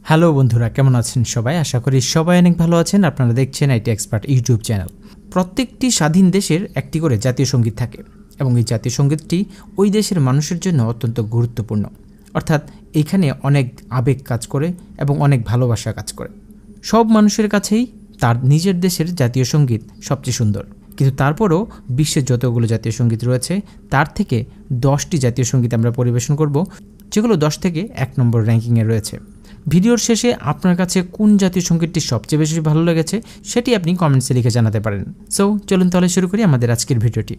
Hello বন্ধুরা, কেমন আছেন সবাই? আশা করি সবাই অনেক ভালো আছেন। আপনারা দেখছেন আইটি এক্সপার্ট ইউটিউব চ্যানেল। প্রত্যেকটি স্বাধীন দেশের একটি করে জাতীয় সঙ্গীত থাকে এবং এই জাতীয় সঙ্গীতটি ওই দেশের মানুষের জন্য অত্যন্ত গুরুত্বপূর্ণ। অর্থাৎ এইখানে অনেক আবেগ কাজ করে এবং অনেক ভালোবাসা কাজ করে। সব মানুষের কাছেই তার নিজের দেশের জাতীয় সঙ্গীত সবচেয়ে সুন্দর, কিন্তু তারপরও বিশ্বের যতগুলো জাতীয় সঙ্গীত রয়েছে তার থেকে 10টি জাতীয় সঙ্গীত আমরা পরিবেশন করব, যেগুলো 10 থেকে 1 নম্বর র্যাঙ্কিংয়ে রয়েছে। ভিডিওর শেষে আপনার কাছে কোন জাতীয় সঙ্গীতটি সবচেয়ে বেশি ভালো লেগেছে সেটি আপনি কমেন্টসে লিখে জানাতে পারেন। সো চলুন তাহলে শুরু করি আমাদের আজকের ভিডিওটি।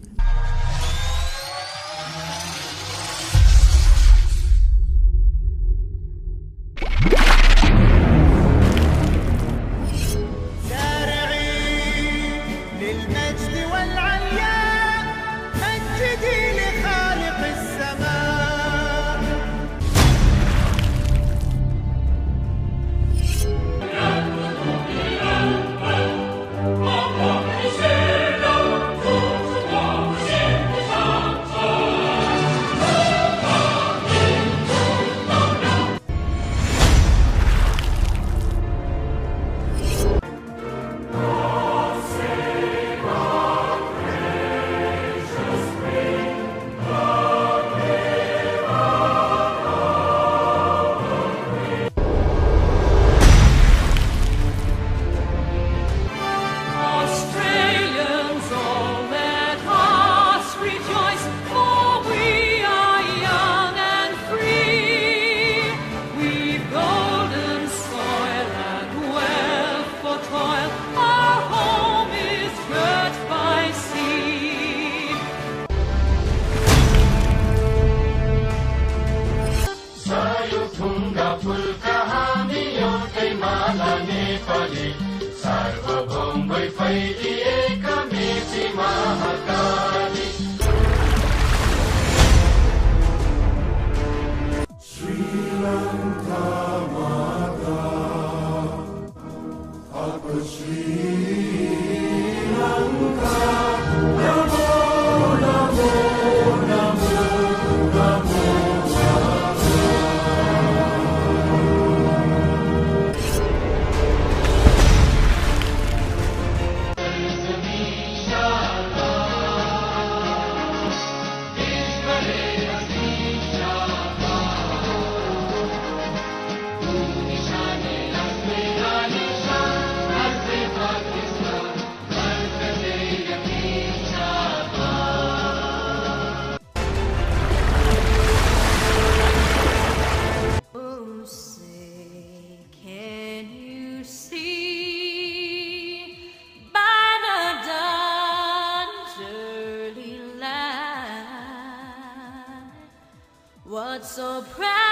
What so proudly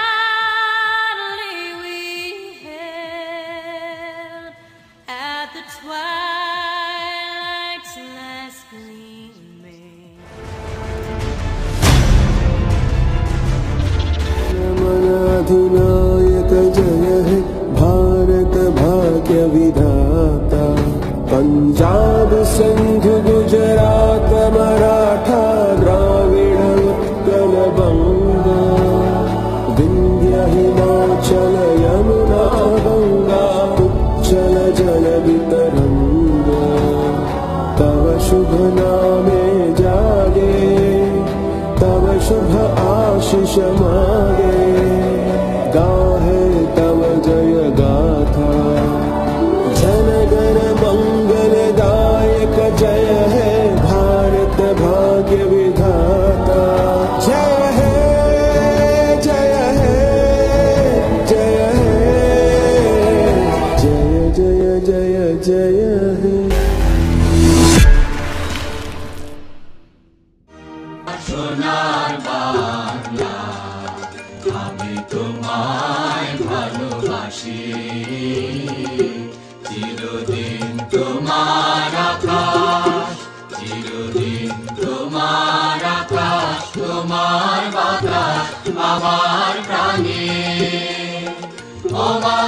we held at the twilight's last gleaming. अधिनायक जय है भारत भाग्य विधाता, पंजाब सिंध गुजरात मराठा द्राविड़ उत्कल बंगा, विंध्य हिमाचल यमुना गंगा उच्चल जल वितरंगा, तव शुभ नामे जागे तव शुभ आशीष मागे, गाहे तव जय गाथा, जन गण मंगलदायक जय है भारत भाग्य विधाता। जय है जय है जय है जय जय जय जय है। সোনার বাংলা, আমি তোমায় ভালোবাসি, চিরদিন তোমার আকাশ, চিরদিন তোমার আকাশ, তোমার বাতাস আমার প্রাণে, ও মা